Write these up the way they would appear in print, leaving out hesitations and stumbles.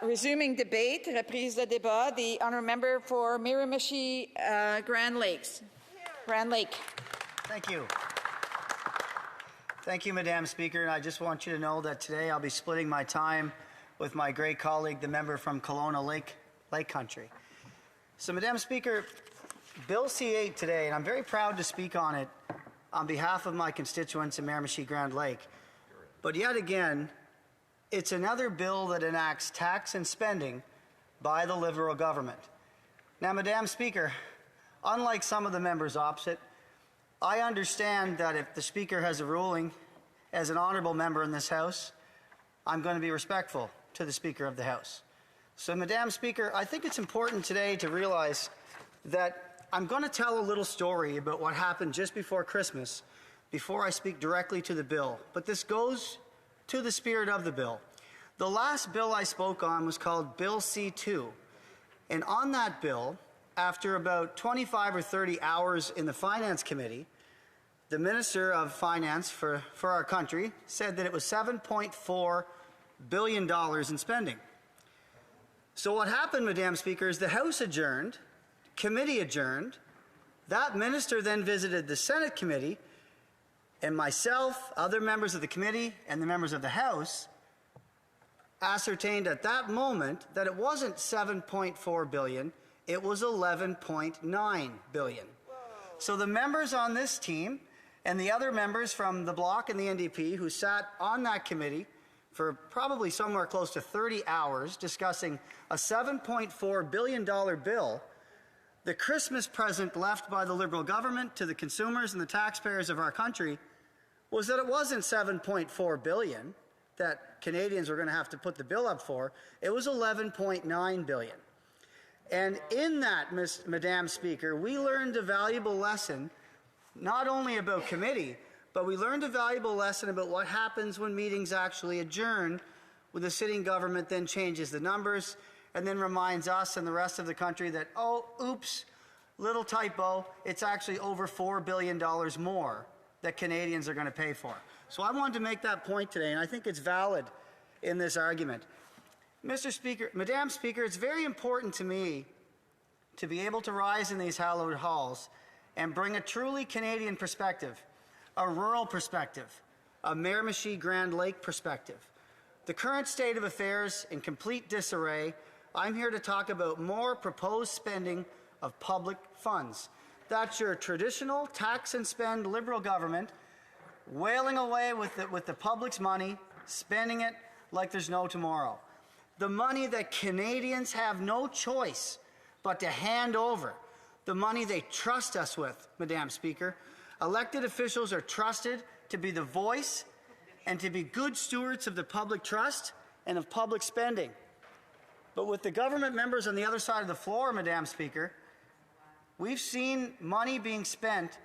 Resuming debate, reprise de débat, the honourable member for Miramichi Grand Lakes. Grand Lake. Thank you. Thank you, Madam Speaker. And I just want you to know that today I'll be splitting my time with my great colleague, the member from Kelowna Lake Country. So, Madam Speaker, Bill C-8 today, and I'm very proud to speak on it on behalf of my constituents in Miramichi Grand Lake. But yet again, it's another bill that enacts tax and spending by the Liberal government. Now, Madam Speaker, unlike some of the members opposite, I understand that if the Speaker has a ruling as an honourable member in this House, I'm going to be respectful to the Speaker of the House. So, Madam Speaker, I think it's important today to realize that I'm going to tell a little story about what happened just before Christmas before I speak directly to the bill. But this goes to the spirit of the bill. The last bill I spoke on was called Bill C-2. And on that bill, after about 25 or 30 hours in the Finance Committee, the Minister of Finance for our country said that it was $7.4 billion in spending. So what happened, Madam Speaker, is the House adjourned, committee adjourned, that minister then visited the Senate committee, and myself, other members of the committee, and the members of the House ascertained at that moment that it wasn't $7.4 billion, it was $11.9 billion. So the members on this team and the other members from the Bloc and the NDP who sat on that committee for probably somewhere close to 30 hours discussing a $7.4 billion bill, the Christmas present left by the Liberal government to the consumers and the taxpayers of our country was that it wasn't $7.4 billion that Canadians were going to have to put the bill up for, it was $11.9 billion. And in that, Madam Speaker, we learned a valuable lesson, not only about committee, but we learned a valuable lesson about what happens when meetings actually adjourn, when the sitting government then changes the numbers and then reminds us and the rest of the country that, oh, oops, little typo, it's actually over $4 billion more that Canadians are going to pay for. So I wanted to make that point today, and I think it's valid in this argument. Mr. Speaker, Madam Speaker, it's very important to me to be able to rise in these hallowed halls and bring a truly Canadian perspective, a rural perspective, a Miramichi Grand Lake perspective. The current state of affairs in complete disarray, I'm here to talk about more proposed spending of public funds. That's your traditional tax and spend Liberal government wailing away with the public's money, spending it like there's no tomorrow. The money that Canadians have no choice but to hand over, the money they trust us with, Madam Speaker. Elected officials are trusted to be the voice and to be good stewards of the public trust and of public spending. But with the government members on the other side of the floor, Madam Speaker, we've seen money being spent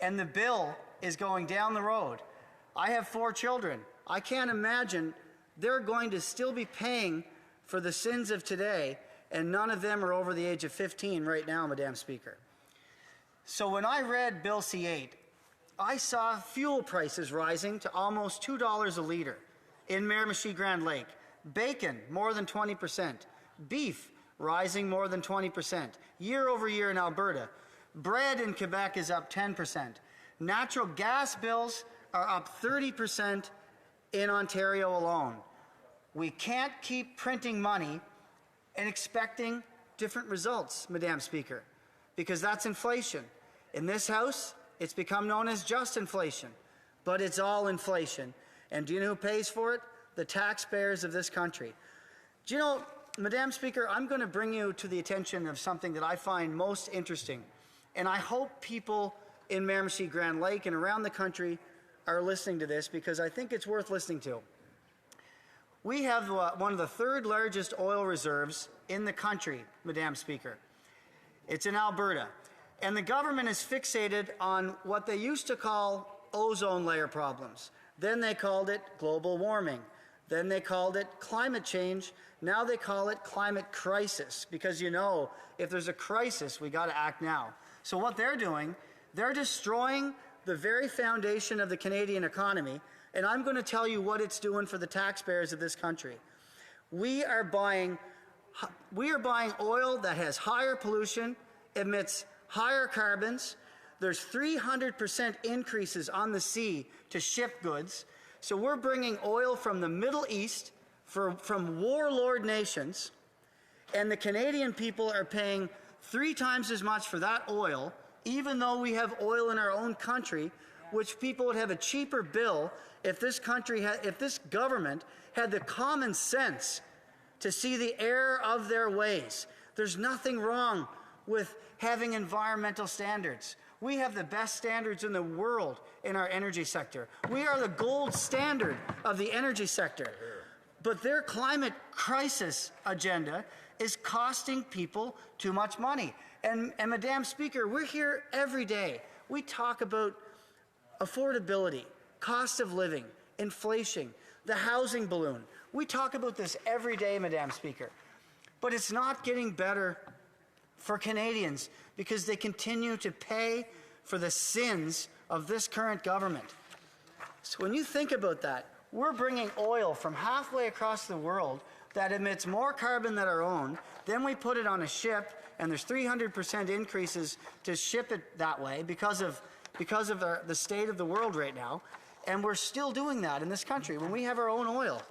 and the bill is going down the road. I have 4 children. I can't imagine they're going to still be paying for the sins of today, and none of them are over the age of 15 right now, Madam Speaker. So when I read Bill C-8, I saw fuel prices rising to almost $2 a litre in Miramichi Grand Lake, bacon more than 20%, beef rising more than 20%, year over year in Alberta. Bread in Quebec is up 10%. Natural gas bills are up 30% in Ontario alone. We can't keep printing money and expecting different results, Madam Speaker, because that's inflation. In this House, it's become known as just inflation, but it's all inflation. And do you know who pays for it? The taxpayers of this country. Do you know, Madam Speaker, I'm going to bring you to the attention of something that I find most interesting, and I hope people in Miramichi Grand Lake and around the country are listening to this because I think it's worth listening to. We have one of the 3rd largest oil reserves in the country, Madam Speaker. It's in Alberta. And the government is fixated on what they used to call ozone layer problems. Then they called it global warming. Then they called it climate change. Now they call it climate crisis because, you know, if there's a crisis, we got to act now. So what they're doing, they're destroying the very foundation of the Canadian economy, and I'm going to tell you what it's doing for the taxpayers of this country. We are buying oil that has higher pollution, emits higher carbons. There's 300% increases on the sea to ship goods. So we're bringing oil from the Middle East, from warlord nations, and the Canadian people are paying 3 times as much for that oil, even though we have oil in our own country, which people would have a cheaper bill if this government had the common sense to see the error of their ways. There's nothing wrong with having environmental standards. We have the best standards in the world in our energy sector. We are the gold standard of the energy sector. But their climate crisis agenda is costing people too much money. And Madam Speaker, we're here every day. We talk about affordability, cost of living, inflation, the housing balloon. We talk about this every day, Madam Speaker. But it's not getting better for Canadians because they continue to pay for the sins of this current government. So when you think about that, we're bringing oil from halfway across the world that emits more carbon than our own. Then we put it on a ship, and there's 300% increases to ship it that way because of the state of the world right now. And we're still doing that in this country when we have our own oil.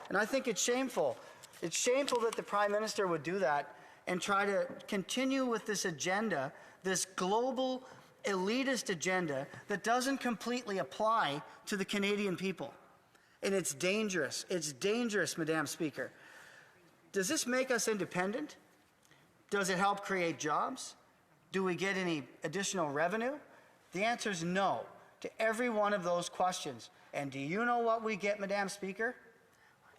And I think it's shameful. It's shameful that the Prime Minister would do that and try to continue with this agenda, this global elitist agenda that doesn't completely apply to the Canadian people. And it's dangerous. It's dangerous, Madam Speaker. Does this make us independent? Does it help create jobs? Do we get any additional revenue? The answer is no to every one of those questions. And do you know what we get, Madam Speaker?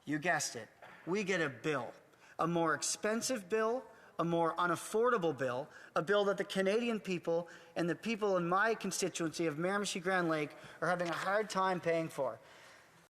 You guessed it. We get a bill, a more expensive bill, a more unaffordable bill, a bill that the Canadian people and the people in my constituency of Miramichi Grand Lake are having a hard time paying for.